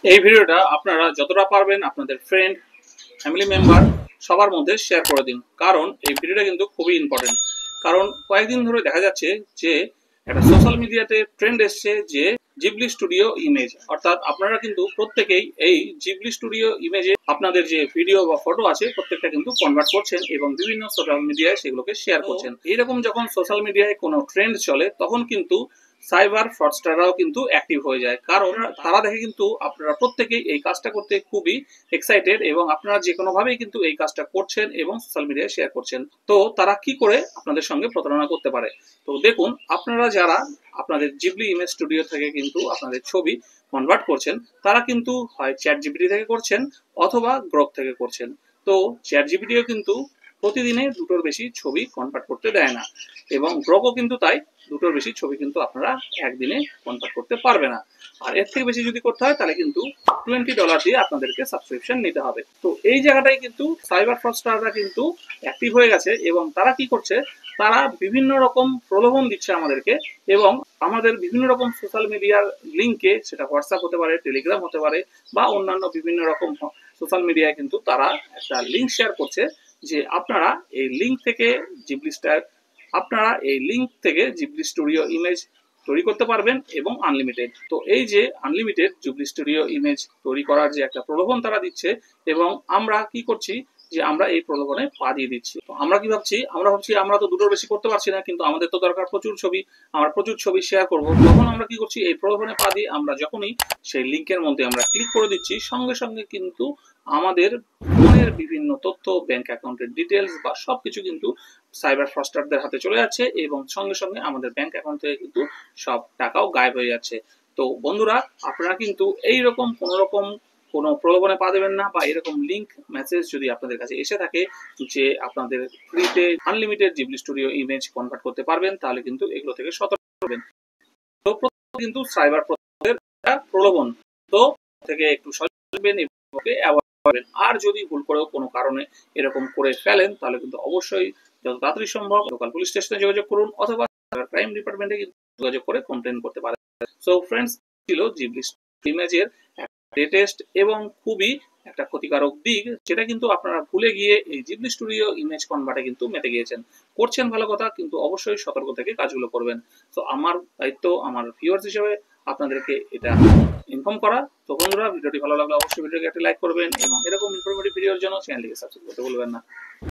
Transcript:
এই ভিডিওটা আপনারা যতটা পারবেন আপনাদের ফ্রেন্ড, ফ্যামিলি মেম্বার সবার মধ্যে শেয়ার করে দিন, কারণ এই ভিডিওটা কিন্তু খুবই ইম্পর্টেন্ট। কারণ কয়েকদিন ধরে দেখা যাচ্ছে যে একটা সোশ্যাল মিডিয়াতে ট্রেন্ড এসছে যে জিবলি স্টুডিও ইমেজ, অর্থাৎ আপনারা কিন্তু প্রত্যেকেই এই জিবলি স্টুডিও ইমেজে আপনাদের যে ভিডিও বা ফটো আছে প্রত্যেকটা কিন্তু কনভার্ট করছেন এবং বিভিন্ন সোশ্যাল মিডিয়ায় সেগুলোকে শেয়ার করছেন। এইরকম যখন সোশ্যাল মিডিয়ায় কোনো ট্রেন্ড চলে তখন কিন্তু সাইবার ফ্রডস্টাররাও কিন্তু অ্যাক্টিভ হয়ে যায়, কারণ তারা দেখে কিন্তু আপনারা প্রত্যেকেই এই কাজটা করতে খুবই এক্সাইটেড এবং আপনারা যে কোনো ভাবেই কিন্তু এই কাজটা করছেন এবং সোশ্যাল মিডিয়ায় শেয়ার করছেন। তো তারা কি করে আপনাদের সঙ্গে প্রতারণা করতে পারে? তো দেখুন, আপনারা যারা আপনাদের জিবলি ইমেজ স্টুডিও থেকে কিন্তু আপনাদের ছবি কনভার্ট করছেন, তারা কিন্তু হয় চ্যাট জিপিটি থেকে করছেন অথবা গ্রক থেকে করছেন। তো চ্যাট জিপিটিও কিন্তু প্রতিদিনে দুটোর বেশি ছবি কনভার্ট করতে দেয় না, এবং গ্রকও কিন্তু তাই দুটোর বেশি ছবি কিন্তু আপনারা একদিনে কনভার্ট করতে পারবে না। আর এর থেকে বেশি যদি করতে হয় তাহলে কিন্তু $20 দিয়ে আপনাদেরকে সাবস্ক্রিপশন নিতে হবে। তো এই জায়গাটাই কিন্তু সাইবার ফ্রডস্টাররা কিন্তু অ্যাক্টিভ হয়ে গেছে, এবং তারা কি করছে, তারা বিভিন্ন রকম প্রলোভন দিচ্ছে আমাদেরকে, এবং আমাদের বিভিন্ন রকম সোশ্যাল মিডিয়ার লিঙ্কে, সেটা হোয়াটসঅ্যাপ হতে পারে, টেলিগ্রাম হতে পারে, বা অন্যান্য বিভিন্ন রকম সোশ্যাল মিডিয়ায় কিন্তু তারা একটা লিঙ্ক শেয়ার করছে যে আপনারা এই লিঙ্ক থেকে জিবলি স্টার আপনারা এই লিঙ্ক থেকে জিবলি স্টুডিও ইমেজ তৈরি করতে পারবেন এবং আনলিমিটেড। তো এই যে আনলিমিটেড জিবলি স্টুডিও ইমেজ তৈরি করার যে একটা প্রলোভন তারা দিচ্ছে, এবং আমরা কি করছি যে আমরা এই প্রলোভনে পা দিয়ে দিচ্ছি। তো আমরা কি ভাবছি, আমরা ভাবছি আমরা তো দুটোর বেশি করতে পারছি না, কিন্তু আমাদের তো দরকার প্রচুর ছবি, আমরা প্রচুর ছবি শেয়ার করব। তখন আমরা কি করছি, এই প্রলোভনে পা দিয়ে আমরা যখনই সেই লিঙ্কের মধ্যে আমরা ক্লিক করে দিচ্ছি, সঙ্গে সঙ্গে কিন্তু আমাদের ফোনের বিভিন্ন তথ্য, ব্যাংক অ্যাকাউন্টের ডিটেলস বা সবকিছু কিন্তু সাইবার ফ্রডস্টারদের হাতে চলে যাচ্ছে, এবং সঙ্গে সঙ্গে আমাদের ব্যাংক অ্যাকাউন্ট থেকে কিন্তু সব টাকাও গায়েব হয়ে যাচ্ছে। তো বন্ধুরা, আপনারা কিন্তু এইরকম কোনো রকম কোনো প্রলোভনে পা দেবেন না, বা এরকম লিঙ্ক মেসেজ যদি আপনাদের কাছে এসে থাকে যে আপনাদের ফ্রিতে unlimited Ghibli studio image convert করতে পারবেন, তাহলে কিন্তু এগুলো থেকে সতর্ক হবেন। তো কিন্তু সাইবার প্রলোভন, তো থেকে একটু সচেতন থাকবেন এবং অ্যাভয়েড করবেন। আর যদি ভুল করেও কোনো কারণে এরকম করে ফেলেন, তাহলে কিন্তু অবশ্যই যত তাড়াতাড়ি সম্ভব লোকাল পুলিশ স্টেশনে যোগাযোগ করুন, অথবা ক্রাইম ডিপার্টমেন্টে কিন্তু যোগাযোগ করে কমপ্লেন করতে পারেন। সো ফ্রেন্ডস, ছিল জিবলি ইমেজের লেটেস্ট এবং খুবই একটা ক্ষতিকারক দিক, যেটা কিন্তু আপনারা ভুলে গিয়ে এই জিবলি স্টুডিও ইমেজ কনভার্টে কিন্তু মেতে গিয়েছেন। করছেন ভালো কথা, কিন্তু অবশ্যই সতর্ক থেকে কাজগুলো করবেন। তো আমার দায়িত্ব আমার ভিউয়ার্স হিসেবে আপনাদেরকে এটা ইনফর্ম করা। তো বন্ধুরা, ভিডিওটি ভালো লাগলে অবশ্যই ভিডিওকে একটা লাইক করবেন, এবং এরকম ইনফরমেটিভ ভিডিওর জন্য চ্যানেলটিকে সাবস্ক্রাইব করতে ভুলবেন না।